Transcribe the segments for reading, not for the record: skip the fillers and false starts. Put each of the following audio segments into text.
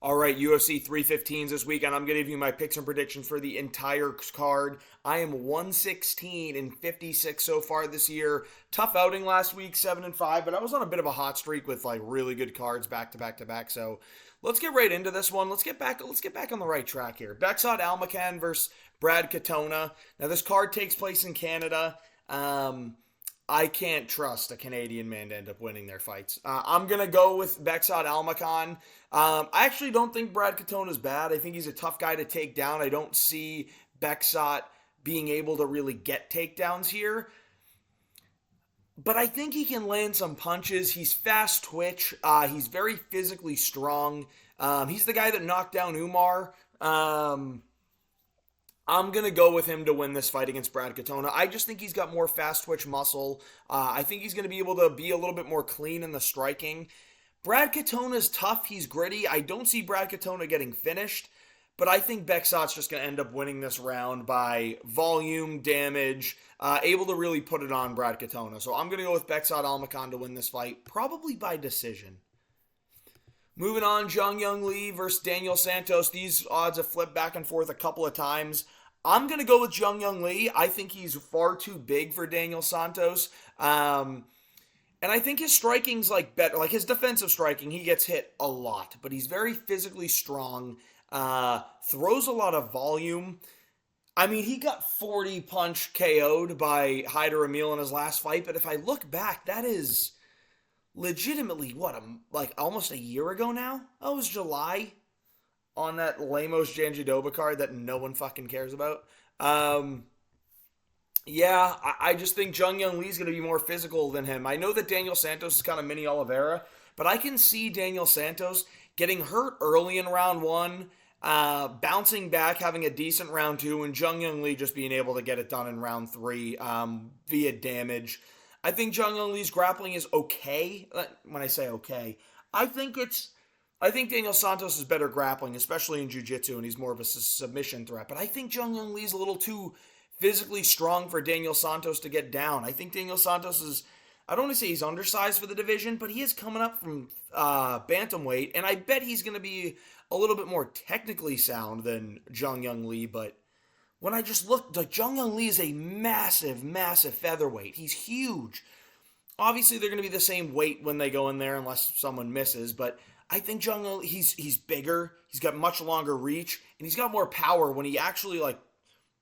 All right, UFC 315s this week, and I'm going to give you my picks and predictions for the entire card. I am 116 and 56 so far this year. Tough outing last week, 7 and 5, but I was on a bit of a hot streak with like really good cards back to back to back. So let's get right into this one. Let's get back on the right track here. Bexot Almacan versus Brad Katona. Now this card takes place in Canada. I can't trust a Canadian man to end up winning their fights. I'm going to go with Bexot Almacan. I actually don't think Brad Katona is bad. I think he's a tough guy to take down. I don't see Bexot being able to really get takedowns here. But I think he can land some punches. He's fast twitch. He's very physically strong. He's the guy that knocked down Umar. I'm going to go with him to win this fight against Brad Katona. I just think he's got more fast twitch muscle. I think he's going to be able to be a little bit more clean in the striking. Brad Katona's tough. He's gritty. I don't see Brad Katona getting finished, but I think Bexot's just going to end up winning this round by volume, damage, able to really put it on Brad Katona. So I'm going to go with Bexot Almacan to win this fight, probably by decision. Moving on, Zhang Young Lee versus Daniel Santos. These odds have flipped back and forth a couple of times. I'm going to go with Zhang Young Lee. I think he's far too big for Daniel Santos. And I think his striking's like better. Like his defensive striking, he gets hit a lot. But he's very physically strong. Throws a lot of volume. I mean, he got 40 punch KO'd by Haider Emil in his last fight. But if I look back, that is legitimately, like almost a year ago now? That was July on that Lemos Jandiroba card that no one fucking cares about. I just think Zhang Young Lee's going to be more physical than him. I know that Daniel Santos is kind of mini Oliveira, but I can see Daniel Santos getting hurt early in round one, bouncing back, having a decent round two, and Zhang Young Lee just being able to get it done in round three via damage. I think Zhang Young Lee's grappling is okay. When I say okay, I think Daniel Santos is better grappling, especially in jiu-jitsu, and he's more of a submission threat. But I think Zhang Young Lee's a little too physically strong for Daniel Santos to get down. I think Daniel Santos is, I don't want to say he's undersized for the division, but he is coming up from bantamweight, and I bet he's going to be a little bit more technically sound than Zhang Young Lee, but when I just look, like Zhang Young Lee is a massive, massive featherweight. He's huge. Obviously, they're going to be the same weight when they go in there unless someone misses, but I think Zhang Young Lee, he's bigger, he's got much longer reach, and he's got more power when he actually like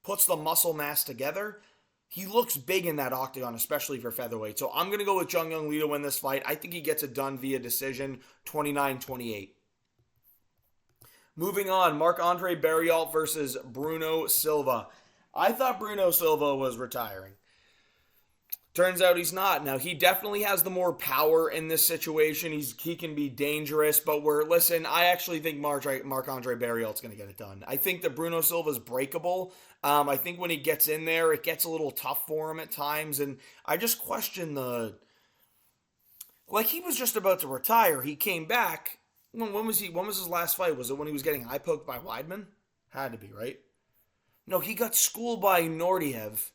puts the muscle mass together. He looks big in that octagon, especially for featherweight. So I'm going to go with Zhang Young Lee to win this fight. I think he gets it done via decision, 29-28. Moving on, Marc-Andre Barriault versus Bruno Silva. I thought Bruno Silva was retiring. Turns out he's not. Now, he definitely has the more power in this situation. He can be dangerous, but I actually think Marc-Andre Barriault's going to get it done. I think that Bruno Silva's breakable. I think when he gets in there, it gets a little tough for him at times, and I just question he was just about to retire. He came back. When was his last fight? Was it when he was getting eye poked by Weidman? Had to be, right? No, he got schooled by Nordiev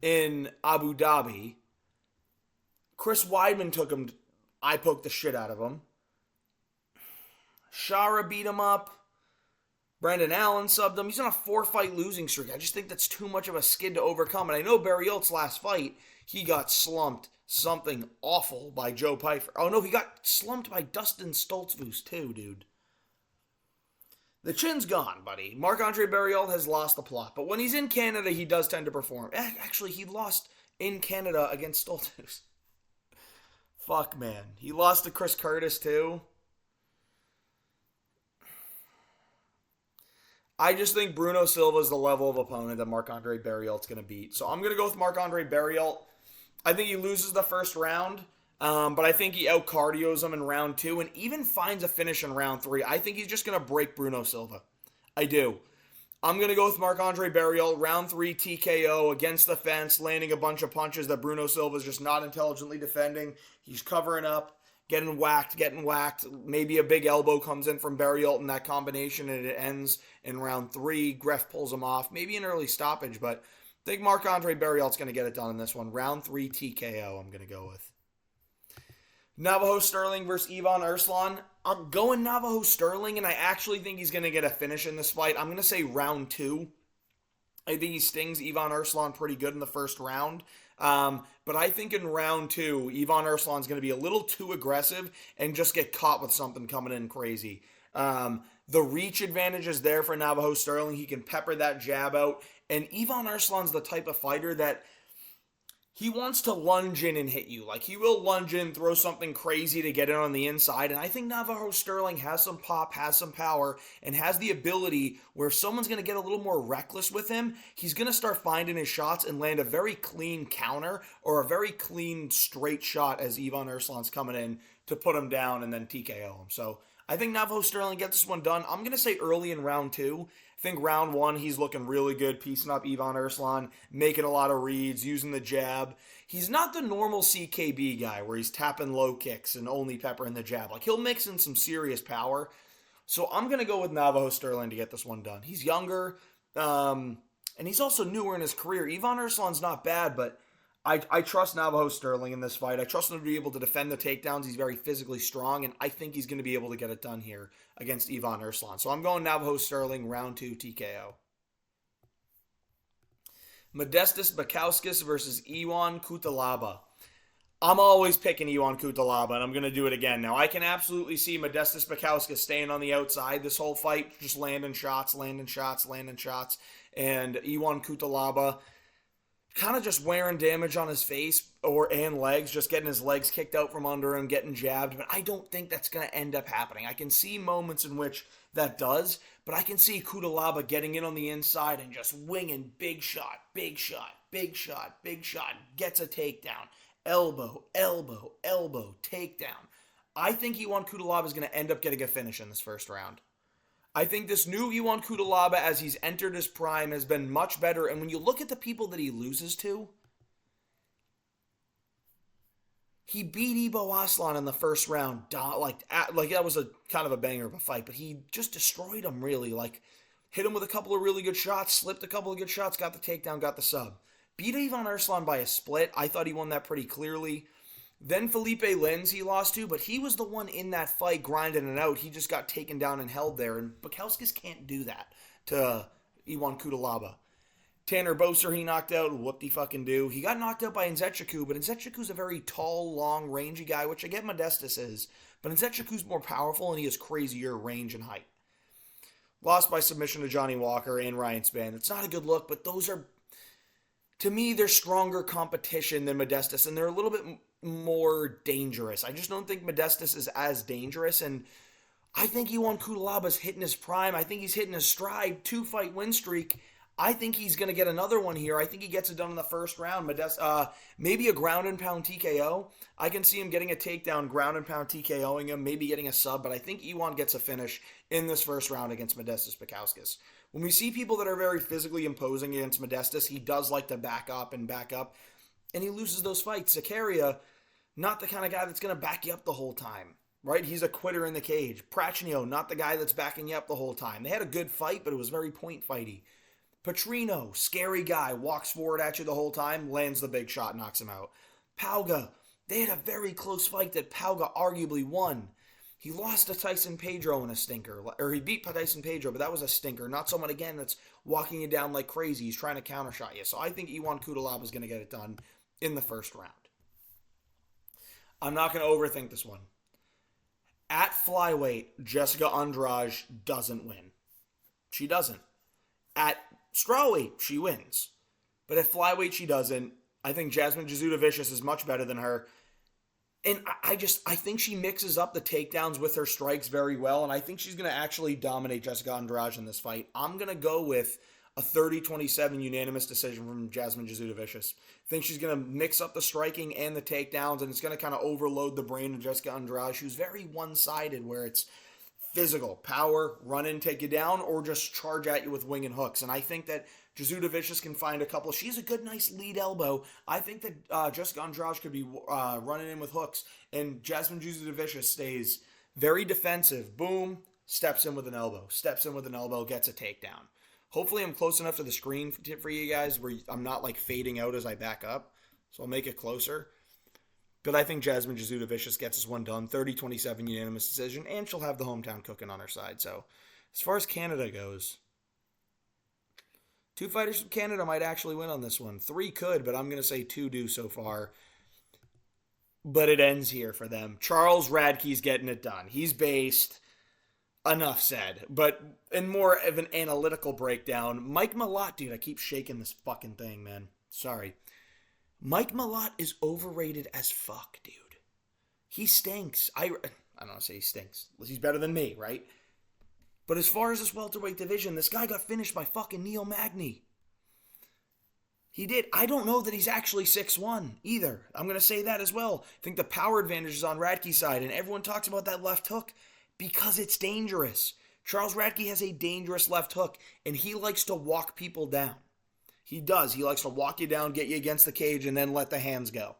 in Abu Dhabi. Chris Weidman took him, eye poked the shit out of him. Shara beat him up. Brendan Allen subbed him. He's on a 4-fight losing streak. I just think that's too much of a skid to overcome. And I know Barriault's last fight, he got slumped something awful by Joe Pyfer. Oh no, he got slumped by Dustin Stoltzfus too, dude. The chin's gone, buddy. Marc-Andre Barriault has lost the plot. But when he's in Canada, he does tend to perform. Actually, he lost in Canada against Stoltzfus. Fuck, man. He lost to Chris Curtis, too. I just think Bruno Silva is the level of opponent that Marc-Andre Barriault's going to beat. So I'm going to go with Marc-Andre Barriault. I think he loses the first round, but I think he out-cardios him in round 2 and even finds a finish in round 3. I think he's just going to break Bruno Silva. I do. I'm going to go with Marc-Andre Barriault, round 3 TKO against the fence, landing a bunch of punches that Bruno Silva's just not intelligently defending. He's covering up, getting whacked. Maybe a big elbow comes in from Barriault in that combination and it ends in round 3. Greff pulls him off. Maybe an early stoppage, but I think Marc-Andre Barriault's going to get it done in this one. Round 3 TKO I'm going to go with. Navajo Sterling versus Ivan Arslan. I'm going Navajo Sterling, and I actually think he's going to get a finish in this fight. I'm going to say round 2. I think he stings Ivan Arslan pretty good in the first round. But I think in round 2, Ivan Arslan's going to be a little too aggressive and just get caught with something coming in crazy. The reach advantage is there for Navajo Sterling. He can pepper that jab out. And Ivan Arslan's the type of fighter that he wants to lunge in and hit you. Like, he will lunge in, throw something crazy to get in on the inside. And I think Navajo Sterling has some pop, has some power, and has the ability where if someone's going to get a little more reckless with him, he's going to start finding his shots and land a very clean counter or a very clean straight shot as Ivan Arslan's coming in to put him down and then TKO him. So I think Navajo Sterling gets this one done. I'm going to say early in round 2. I think round 1, he's looking really good, piecing up Ivan Arslan, making a lot of reads, using the jab. He's not the normal CKB guy where he's tapping low kicks and only peppering the jab. Like, he'll mix in some serious power. So I'm going to go with Navajo Sterling to get this one done. He's younger, and he's also newer in his career. Ivan Arslan's not bad, but I trust Navajo Sterling in this fight. I trust him to be able to defend the takedowns. He's very physically strong, and I think he's going to be able to get it done here against Ivan Arslan. So I'm going Navajo Sterling, round 2 TKO. Modestas Bukauskas versus Ion Cutelaba. I'm always picking Ion Cutelaba, and I'm going to do it again. Now, I can absolutely see Modestas Bukauskas staying on the outside this whole fight, just landing shots, and Ion Cutelaba kind of just wearing damage on his face and legs, just getting his legs kicked out from under him, getting jabbed. But I don't think that's going to end up happening. I can see moments in which that does, but I can see Cutelaba getting in on the inside and just winging big shot, gets a takedown, elbow, takedown. I think Ion Cutelaba is going to end up getting a finish in this first round. I think this new Ion Cutelaba, as he's entered his prime, has been much better. And when you look at the people that he loses to, he beat Ibo Aslan in the first round. Like that was a kind of a banger of a fight, but he just destroyed him, really. Like, hit him with a couple of really good shots, slipped a couple of good shots, got the takedown, got the sub. Beat Ivan Arslan by a split. I thought he won that pretty clearly. Then Felipe Lins he lost to, but he was the one in that fight grinding it out. He just got taken down and held there, and Bukauskas can't do that to Ion Cutelaba. Tanner Boser he knocked out. Whoop-de-fucking-do. He got knocked out by Nzechukwu, but Nzechukwu's a very tall, long, rangy guy, which I get Modestas is, but Nzechukwu's more powerful, and he has crazier range and height. Lost by submission to Johnny Walker and Ryan Spann. It's not a good look, but those are, to me, they're stronger competition than Modestas, and they're a little bit more dangerous. I just don't think Modestas is as dangerous, and I think Ion Cutelaba's hitting his prime. I think he's hitting his stride, 2-fight win streak. I think he's going to get another one here. I think he gets it done in the first round. Maybe a ground and pound TKO. I can see him getting a takedown, ground and pound TKOing him, maybe getting a sub, but I think Ion gets a finish in this first round against Modestas Bukauskas. When we see people that are very physically imposing against Modestas, he does like to back up, and he loses those fights. Zakaria, not the kind of guy that's going to back you up the whole time, right? He's a quitter in the cage. Prachnio, not the guy that's backing you up the whole time. They had a good fight, but it was very point fighty. Petrino, scary guy, walks forward at you the whole time, lands the big shot, knocks him out. Pauga, they had a very close fight that Pauga arguably won. He lost to Tyson Pedro in a stinker, or he beat Tyson Pedro, but that was a stinker. Not someone, again, that's walking you down like crazy. He's trying to countershot you. So I think Ion Cutelaba is going to get it done in the first round. I'm not going to overthink this one. At flyweight, Jessica Andrade doesn't win. She doesn't. At strawweight, she wins. But at flyweight, she doesn't. I think Jasmine Jasudavicius is much better than her. And I think she mixes up the takedowns with her strikes very well, and I think she's going to actually dominate Jessica Andrade in this fight. I'm going to go with a 30-27 unanimous decision from Jasmine Jasudavicius. I think she's going to mix up the striking and the takedowns, and it's going to kind of overload the brain of Jessica Andrade. She was very one-sided, where it's physical, power, run in, take you down, or just charge at you with wing and hooks. And I think that Jasudavicius can find a couple. She's a good, nice lead elbow. I think that Jessica Andrade could be running in with hooks, and Jasmine Jasudavicius stays very defensive. Boom, steps in with an elbow, gets a takedown. Hopefully I'm close enough to the screen for you guys where I'm not like fading out as I back up. So I'll make it closer. But I think Jasmine Jasudavicius gets this one done, 30-27 unanimous decision, and she'll have the hometown cooking on her side. So as far as Canada goes, 2 fighters from Canada might actually win on this one. 3 could, but I'm going to say 2 do so far. But it ends here for them. Charles Radke's getting it done. He's based. Enough said. But in more of an analytical breakdown, Mike Malott, dude, I keep shaking this fucking thing, man. Sorry. Mike Malott is overrated as fuck, dude. He stinks. I don't want to say he stinks. He's better than me, right? But as far as this welterweight division, this guy got finished by fucking Neil Magny. He did. I don't know that he's actually 6'1" either. I'm going to say that as well. I think the power advantage is on Radke's side, and everyone talks about that left hook because it's dangerous. Charles Radke has a dangerous left hook, and he likes to walk people down. He does. He likes to walk you down, get you against the cage, and then let the hands go.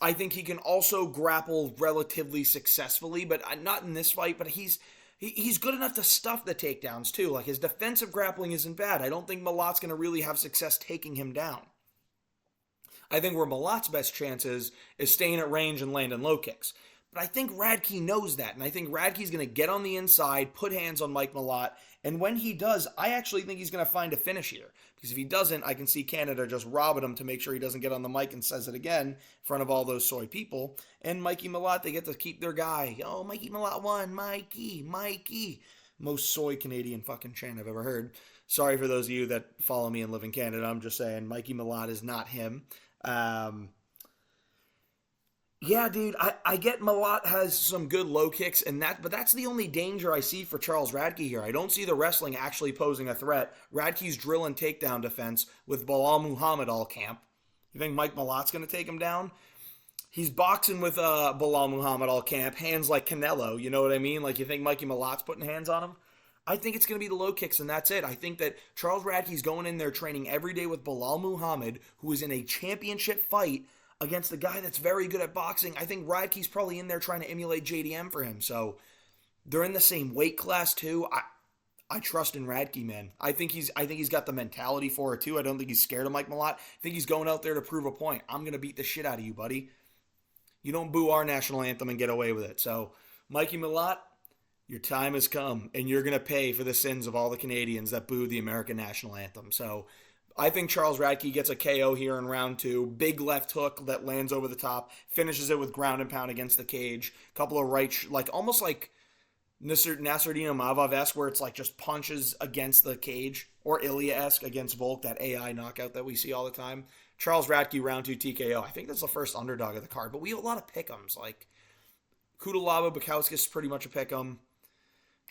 I think he can also grapple relatively successfully, but not in this fight, but he's good enough to stuff the takedowns too. Like, his defensive grappling isn't bad. I don't think Malott's going to really have success taking him down. I think where Malott's best chance is staying at range and landing low kicks. But I think Radke knows that, and I think Radke's going to get on the inside, put hands on Mike Malott, and when he does, I actually think he's going to find a finish here. Because if he doesn't, I can see Canada just robbing him to make sure he doesn't get on the mic and says it again in front of all those soy people. And Mikey Malott, they get to keep their guy. Oh, Mikey Malott won. Mikey. Most soy Canadian fucking chant I've ever heard. Sorry for those of you that follow me and live in Canada. I'm just saying Mikey Malott is not him. Yeah, dude, I get Malott has some good low kicks, but that's the only danger I see for Charles Radke here. I don't see the wrestling actually posing a threat. Radke's drilling takedown defense with Belal Muhammad all camp. You think Mike Malott's going to take him down? He's boxing with Belal Muhammad all camp, hands like Canelo, you know what I mean? Like, you think Mikey Malott's putting hands on him? I think it's going to be the low kicks, and that's it. I think that Charles Radke's going in there training every day with Belal Muhammad, who is in a championship fight against the guy that's very good at boxing. I think Radke's probably in there trying to emulate JDM for him. So they're in the same weight class too. I trust in Radke, man. I think he's got the mentality for it too. I don't think he's scared of Mike Malott. I think he's going out there to prove a point. I'm gonna beat the shit out of you, buddy. You don't boo our national anthem and get away with it. So Mikey Malott, your time has come, and you're gonna pay for the sins of all the Canadians that booed the American national anthem. So I think Charles Radke gets a KO here in round 2. Big left hook that lands over the top. Finishes it with ground and pound against the cage. Couple of right, almost like Nasruddin Imavov-esque, where it's like just punches against the cage. Or Ilya-esque against Volk, that AI knockout that we see all the time. Charles Radke, round 2 TKO. I think that's the first underdog of the card. But we have a lot of pick'ems. Like, Kudalaba Bukowskis is pretty much a pick'em.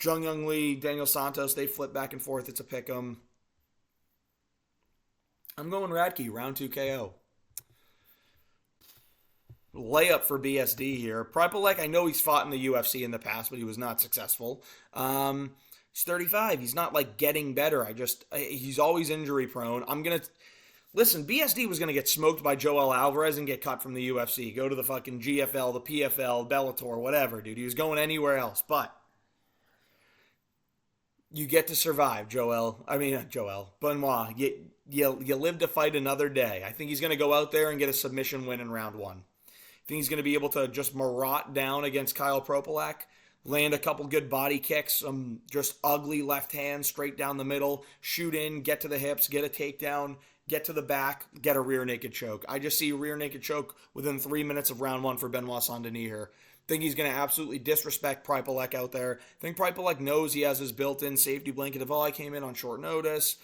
Jung Young Lee, Daniel Santos, they flip back and forth. It's a pick'em. I'm going Radke, round 2 KO. Layup for BSD here. Pripolek, I know he's fought in the UFC in the past, but he was not successful. He's 35. He's not, like, getting better. He's always injury prone. Listen, BSD was going to get smoked by Joel Alvarez and get cut from the UFC. Go to the fucking GFL, the PFL, Bellator, whatever, dude. He was going anywhere else, but you get to survive, Benoit. You live to fight another day. I think he's going to go out there and get a submission win in round 1. I think he's going to be able to just marotte down against Kyle Propolak, land a couple good body kicks, some just ugly left hand straight down the middle, shoot in, get to the hips, get a takedown, get to the back, get a rear naked choke. I just see a rear naked choke within 3 minutes of round 1 for Benoit Saint-Denis here. Think he's going to absolutely disrespect Pripolek out there. Think Pripolek knows he has his built-in safety blanket of, I came in on short notice,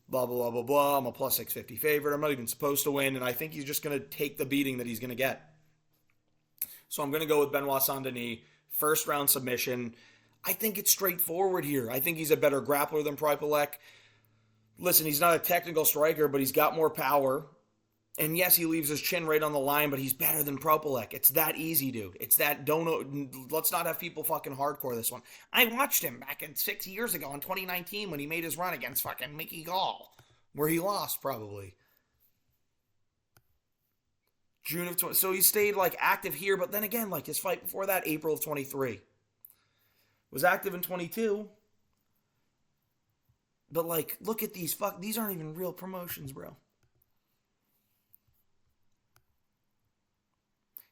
blah, blah, blah, blah, blah. I'm a plus 650 favorite. I'm not even supposed to win, and I think he's just going to take the beating that he's going to get. So I'm going to go with Benoit Saint-Denis, first round submission. I think it's straightforward here. I think he's a better grappler than Pripolek. Listen, he's not a technical striker, but he's got more power. And yes, he leaves his chin right on the line, but he's better than Propolek. It's that easy, dude. It's that, let's not have people fucking hardcore this one. I watched him back in 6 years ago in 2019 when he made his run against fucking Mickey Gall, where he lost probably. June of 20, so he stayed like active here, but then again, like his fight before that, April of 23. Was active in 22. But like, look at these, these aren't even real promotions, bro.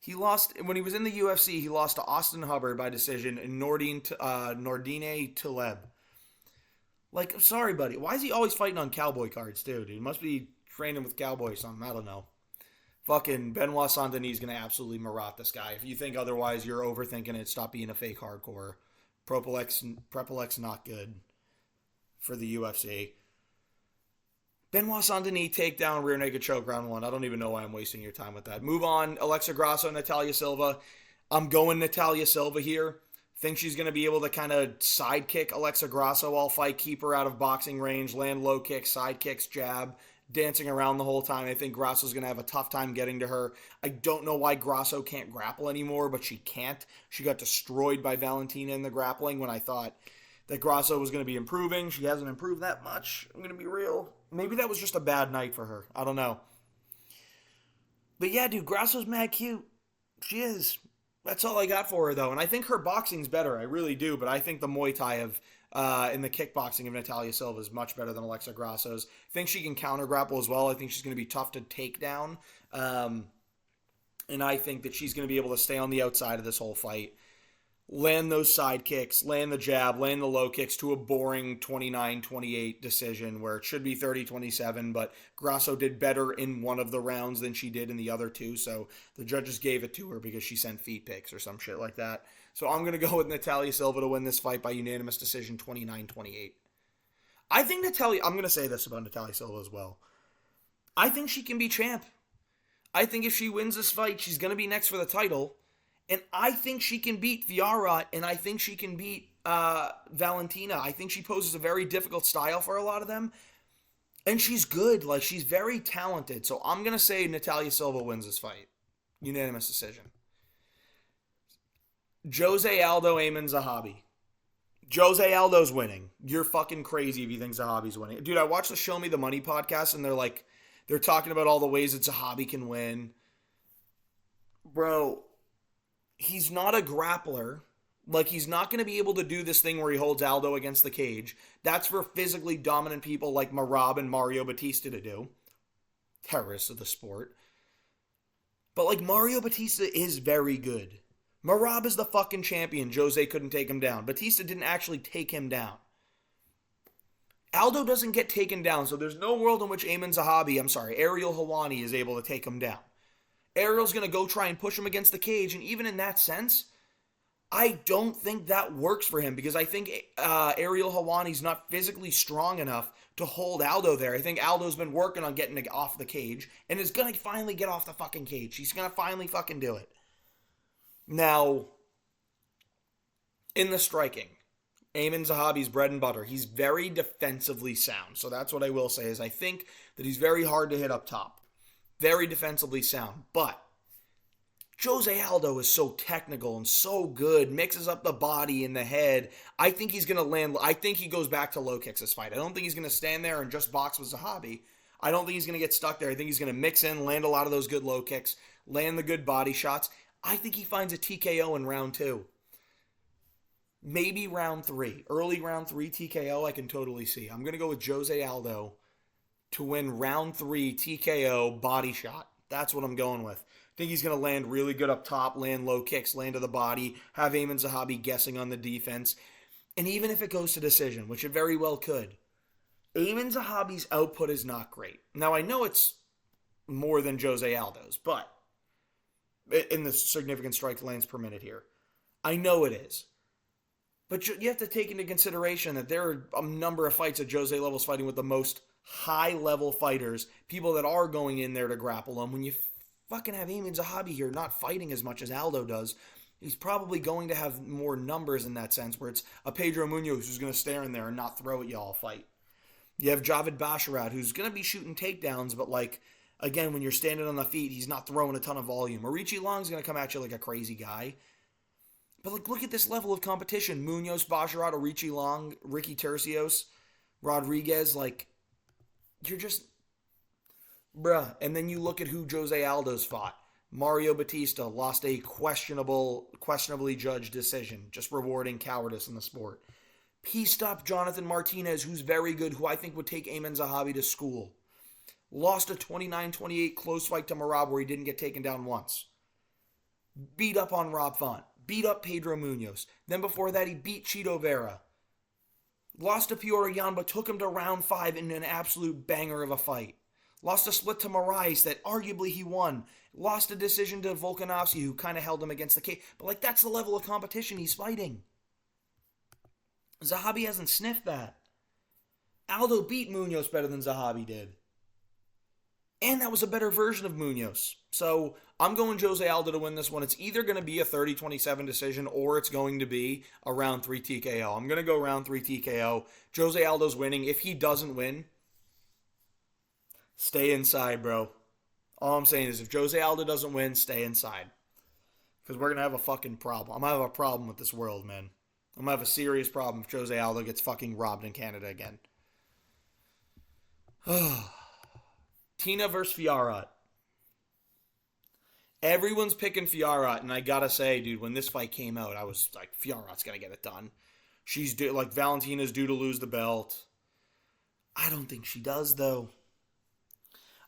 He lost when he was in the UFC. He lost to Austin Hubbard by decision and Nordine Taleb. Like, I'm sorry, buddy. Why is he always fighting on cowboy cards, too, dude? He must be training with cowboy or something. I don't know. Fucking Benoit Saint-Denis is going to absolutely marotte this guy. If you think otherwise, you're overthinking it. Stop being a fake hardcore. Prepolex not good for the UFC. Benoit Saint-Denis takedown, rear naked choke, round 1. I don't even know why I'm wasting your time with that. Move on. Alexa Grasso, Natalia Silva. I'm going Natalia Silva here. Think she's going to be able to kind of sidekick Alexa Grasso all fight, keep her out of boxing range, land low kicks, side kicks, jab, dancing around the whole time. I think Grasso's going to have a tough time getting to her. I don't know why Grasso can't grapple anymore, but she can't. She got destroyed by Valentina in the grappling when I thought that Grasso was going to be improving. She hasn't improved that much. I'm going to be real. Maybe that was just a bad night for her. I don't know. But yeah, dude, Grasso's mad cute. She is. That's all I got for her, though. And I think her boxing's better. I really do. But I think the Muay Thai in the kickboxing of Natalia Silva is much better than Alexa Grasso's. I think she can counter grapple as well. I think she's going to be tough to take down. And I think that she's going to be able to stay on the outside of this whole fight. Land those side kicks, land the jab, land the low kicks to a boring 29-28 decision where it should be 30-27, but Grasso did better in one of the rounds than she did in the other two, so the judges gave it to her because she sent feet pics or some shit like that. So I'm going to go with Natalia Silva to win this fight by unanimous decision 29-28. I think I'm going to say this about Natalia Silva as well. I think she can be champ. I think if she wins this fight, she's going to be next for the title. And I think she can beat Fiara, and I think she can beat Valentina. I think she poses a very difficult style for a lot of them. And she's good. Like, she's very talented. So I'm going to say Natalia Silva wins this fight. Unanimous decision. Jose Aldo, Amin Zahabi. Jose Aldo's winning. You're fucking crazy if you think Zahabi's winning. Dude, I watched the Show Me the Money podcast, and they're talking about all the ways that Zahabi can win. Bro, he's not a grappler. Like, he's not going to be able to do this thing where he holds Aldo against the cage. That's for physically dominant people like Marab and Mario Batista to do. Terrorists of the sport. But, like, Mario Batista is very good. Marab is the fucking champion. Jose couldn't take him down. Batista didn't actually take him down. Aldo doesn't get taken down, so there's no world in which Ariel Helwani is able to take him down. Ariel's going to go try and push him against the cage, and even in that sense, I don't think that works for him because I think Ariel Helwani's not physically strong enough to hold Aldo there. I think Aldo's been working on getting off the cage and is going to finally get off the fucking cage. He's going to finally fucking do it. Now, in the striking, Amin Zahabi's bread and butter. He's very defensively sound. So that's what I will say is I think that he's very hard to hit up top. Very defensively sound. But Jose Aldo is so technical and so good, mixes up the body and the head. I think he's going to land. I think he goes back to low kicks this fight. I don't think he's going to stand there and just box with Zahabi. I don't think he's going to get stuck there. I think he's going to mix in, land a lot of those good low kicks, land the good body shots. I think he finds a TKO in round 2. Maybe round 3. Early round 3 TKO I can totally see. I'm going to go with Jose Aldo to win round 3 TKO body shot. That's what I'm going with. I think he's going to land really good up top, land low kicks, land to the body, have Amin Zahabi guessing on the defense. And even if it goes to decision, which it very well could, Amin Zahabi's output is not great. Now, I know it's more than Jose Aldo's, but in the significant strike lanes per minute here. I know it is. But you have to take into consideration that there are a number of fights at Jose levels fighting with the most high-level fighters, people that are going in there to grapple him. When you fucking have Amin Zahabi here not fighting as much as Aldo does, he's probably going to have more numbers in that sense, where it's a Pedro Munoz who's going to stare in there and not throw at you all fight. You have Javid Basharat who's going to be shooting takedowns, but like, again, when you're standing on the feet, he's not throwing a ton of volume. Richie Long's going to come at you like a crazy guy. But like, look at this level of competition. Munoz, Basharat, Richie Long, Ricky Tercios, Rodriguez. Like, you're just... Bruh. And then you look at who Jose Aldo's fought. Mario Batista lost a questionably judged decision, just rewarding cowardice in the sport. Pieced up Jonathan Martinez, who's very good, who I think would take Amin Zahabi to school. Lost a 29-28 close fight to Marab where he didn't get taken down once. beat up on Rob Font, beat up Pedro Munoz. Then before that, he beat Chito Vera. Lost to Petr Yan, but took him to round 5 in an absolute banger of a fight. Lost a split to Moraes that arguably he won. Lost a decision to Volkanovski, who kind of held him against the cage. But, like, that's the level of competition he's fighting. Zahabi hasn't sniffed that. Aldo beat Munoz better than Zahabi did. And that was a better version of Munoz. So I'm going Jose Aldo to win this one. It's either going to be a 30-27 decision or it's going to be a round 3 TKO. I'm going to go round 3 TKO. Jose Aldo's winning. If he doesn't win, stay inside, bro. All I'm saying is if Jose Aldo doesn't win, stay inside. Because we're going to have a fucking problem. I'm going to have a problem with this world, man. I'm going to have a serious problem if Jose Aldo gets fucking robbed in Canada again. Tina versus Fiorot. Everyone's picking Fiorot, and I gotta say, dude, when this fight came out, I was like, Fiorot's gonna get it done. She's Valentina's due to lose the belt. I don't think she does, though.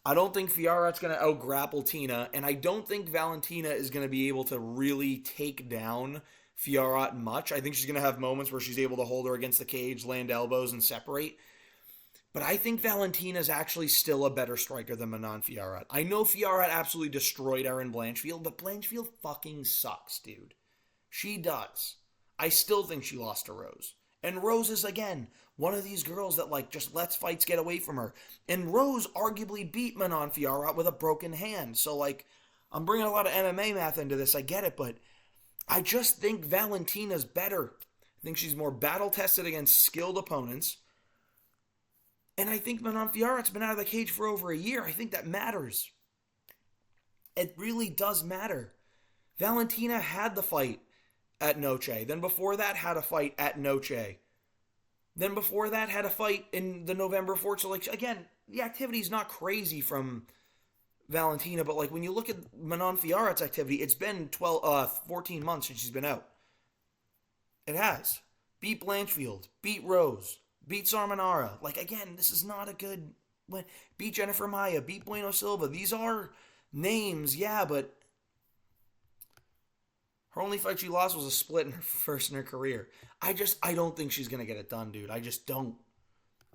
I don't think Fiorot's gonna out-grapple Tina, and I don't think Valentina is gonna be able to really take down Fiorot much. I think she's gonna have moments where she's able to hold her against the cage, land elbows, and separate. But I think Valentina's actually still a better striker than Manon Fiorot. I know Fiorot absolutely destroyed Erin Blanchfield, but Blanchfield fucking sucks, dude. She does. I still think she lost to Rose. And Rose is, again, one of these girls that, like, just lets fights get away from her. And Rose arguably beat Manon Fiorot with a broken hand. So, like, I'm bringing a lot of MMA math into this, I get it, but I just think Valentina's better. I think she's more battle-tested against skilled opponents. And I think Manon Fiorot's been out of the cage for over a year. I think that matters. It really does matter. Valentina had the fight at Noche. Then before that, had a fight at Noche. Then before that, had a fight in the November 4th. So, like, again, the activity's not crazy from Valentina. But, like, when you look at Manon Fiorot's activity, it's been 14 months since she's been out. It has. Beat Blanchfield. Beat Rose. Beat Sarmanara. Like, again, this is not a good win. Beat Jennifer Maia. Beat Bueno Silva. These are names, yeah, but her only fight she lost was a split in her first in her career. I don't think she's going to get it done, dude. I just don't.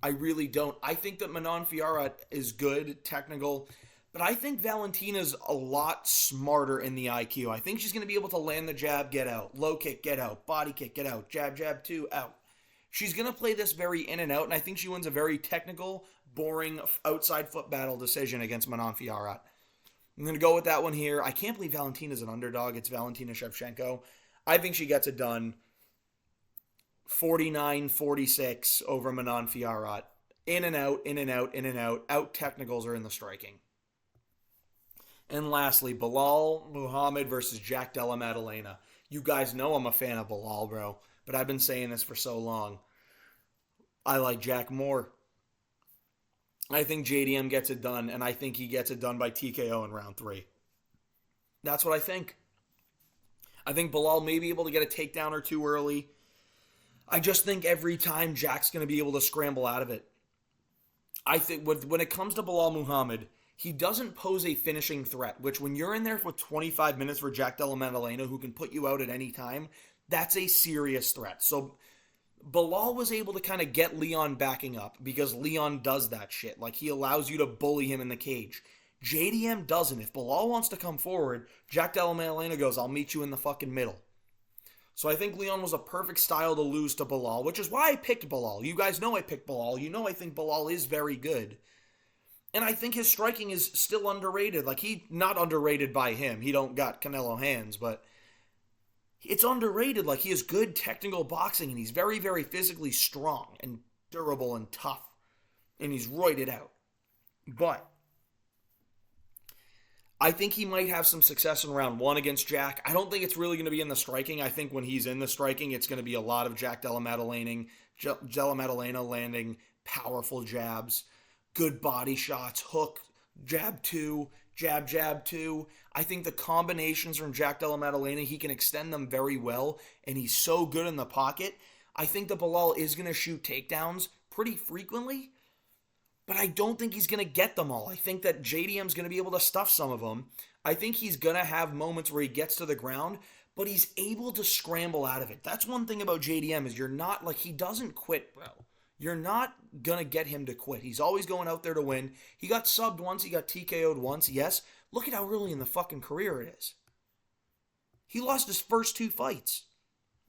I really don't. I think that Manon Fiorot is good, technical, but I think Valentina's a lot smarter in the IQ. I think she's going to be able to land the jab, get out. Low kick, get out. Body kick, get out. Jab, jab, 2, out. She's going to play this very in and out, and I think she wins a very technical, boring, outside foot battle decision against Manon Fiorot. I'm going to go with that one here. I can't believe Valentina's an underdog. It's Valentina Shevchenko. I think she gets it done 49-46 over Manon Fiorot. In and out, in and out, in and out. Out technicals are in the striking. And lastly, Belal Muhammad versus Jack Della Maddalena. You guys know I'm a fan of Belal, bro. But I've been saying this for so long. I like Jack more. I think JDM gets it done, and I think he gets it done by TKO in round 3. That's what I think. I think Belal may be able to get a takedown or two early. I just think every time Jack's going to be able to scramble out of it. I think when it comes to Belal Muhammad, he doesn't pose a finishing threat, which when you're in there for 25 minutes for Jack Della Maddalena, who can put you out at any time, that's a serious threat. So Belal was able to kind of get Leon backing up because Leon does that shit. Like, he allows you to bully him in the cage. JDM doesn't. If Belal wants to come forward, Jack Della Maddalena goes, I'll meet you in the fucking middle. So I think Leon was a perfect style to lose to Belal, which is why I picked Belal. You guys know I picked Belal. You know I think Belal is very good. And I think his striking is still underrated. Like, he not underrated by him. He don't got Canelo hands, but it's underrated. Like, he has good technical boxing, and he's very, very physically strong and durable and tough. And he's roided out. But I think he might have some success in round 1 against Jack. I don't think it's really going to be in the striking. I think when he's in the striking, it's going to be a lot of Jack Della Maddalena landing powerful jabs, good body shots, hook, jab 2, jab, jab 2. I think the combinations from Jack Della Maddalena, he can extend them very well, and he's so good in the pocket. I think that Belal is going to shoot takedowns pretty frequently, but I don't think he's going to get them all. I think that JDM's going to be able to stuff some of them. I think he's going to have moments where he gets to the ground, but he's able to scramble out of it. That's one thing about JDM is you're not, like, he doesn't quit, bro. You're not going to get him to quit. He's always going out there to win. He got subbed once. He got TKO'd once. Yes. Look at how early in the fucking career it is. He lost his first 2 fights.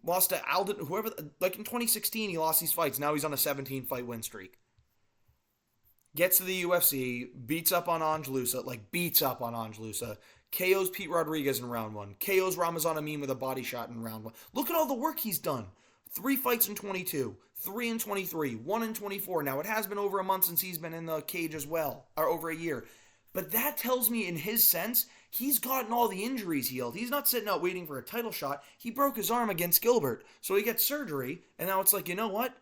Lost to Alden, whoever, like in 2016, he lost these fights. Now he's on a 17-fight win streak. Gets to the UFC, beats up on Angelusa, KOs Pete Rodriguez in round 1. KOs Ramazan Amin with a body shot in round 1. Look at all the work he's done. 3 fights in 22, 3 in 23, 1 in 24. Now, it has been over a month since he's been in the cage as well, or over a year. But that tells me, in his sense, he's gotten all the injuries healed. He's not sitting out waiting for a title shot. He broke his arm against Gilbert, so he gets surgery, and now it's like, you know what?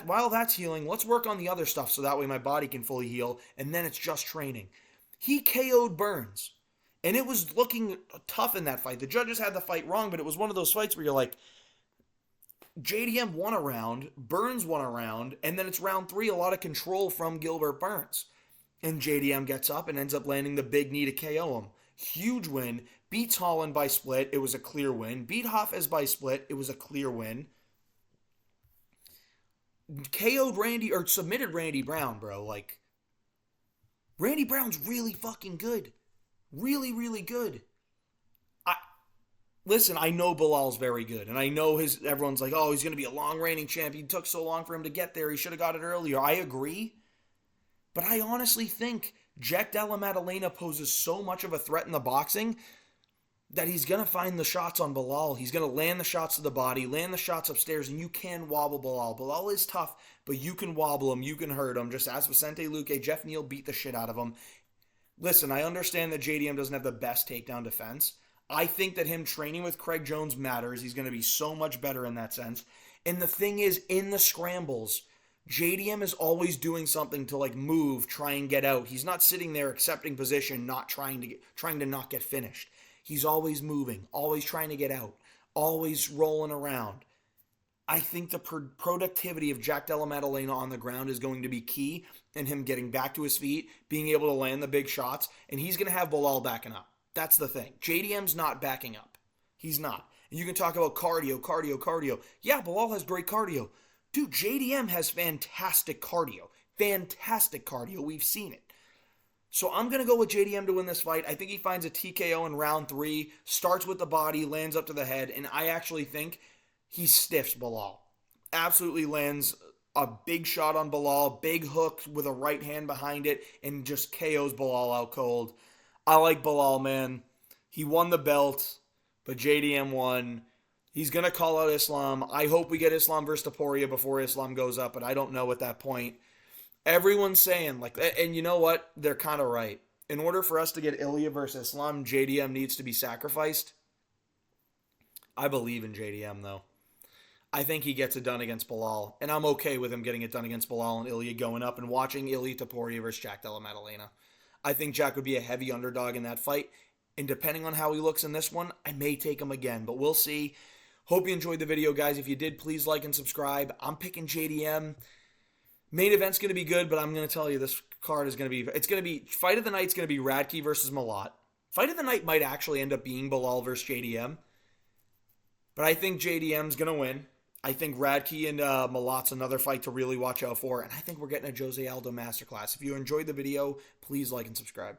While that's healing, let's work on the other stuff so that way my body can fully heal, and then it's just training. He KO'd Burns, and it was looking tough in that fight. The judges had the fight wrong, but it was one of those fights where you're like, JDM won a round, Burns won a round, and then it's round 3, a lot of control from Gilbert Burns. And JDM gets up and ends up landing the big knee to KO him. Huge win. Beats Holland by split. It was a clear win. Beat Hafez by split. It was a clear win. KO'd Randy, or submitted Randy Brown, bro. Like, Randy Brown's really fucking good. Really, really good. Listen, I know Belal's very good, and I know everyone's like, oh, he's going to be a long-reigning champ. It took so long for him to get there. He should have got it earlier. I agree. But I honestly think Jack Della Maddalena poses so much of a threat in the boxing that he's going to find the shots on Belal. He's going to land the shots to the body, land the shots upstairs, and you can wobble Belal. Belal is tough, but you can wobble him, you can hurt him. Just ask Vicente Luque. Jeff Neal beat the shit out of him. Listen, I understand that JDM doesn't have the best takedown defense. I think that him training with Craig Jones matters. He's going to be so much better in that sense. And the thing is, in the scrambles, JDM is always doing something to like move, try and get out. He's not sitting there accepting position, not trying to not get finished. He's always moving, always trying to get out, always rolling around. I think the productivity of Jack Della Maddalena on the ground is going to be key in him getting back to his feet, being able to land the big shots, and he's going to have Belal backing up. That's the thing. JDM's not backing up. He's not. And you can talk about cardio. Yeah, Belal has great cardio. Dude, JDM has fantastic cardio. Fantastic cardio. We've seen it. So I'm going to go with JDM to win this fight. I think he finds a TKO in round 3, starts with the body, lands up to the head, and I actually think he stiffs Belal. Absolutely lands a big shot on Belal, big hook with a right hand behind it, and just KOs Belal out cold. I like Belal, man. He won the belt, but JDM won. He's going to call out Islam. I hope we get Islam versus Taporia before Islam goes up, but I don't know at that point. Everyone's saying, like, and you know what? They're kind of right. In order for us to get Ilya versus Islam, JDM needs to be sacrificed. I believe in JDM, though. I think he gets it done against Belal, and I'm okay with him getting it done against Belal and Ilya going up and watching Ilya Taporia versus Jack Della Maddalena. I think Jack would be a heavy underdog in that fight, and depending on how he looks in this one, I may take him again, but we'll see. Hope you enjoyed the video, guys. If you did, please like and subscribe. I'm picking JDM. Main event's going to be good, but I'm going to tell you this card is going to be, fight of the night's going to be Radke versus Malat. Fight of the night might actually end up being Belal versus JDM, but I think JDM's going to win. I think Radke and Malat's another fight to really watch out for, and I think we're getting a Jose Aldo masterclass. If you enjoyed the video, please like and subscribe.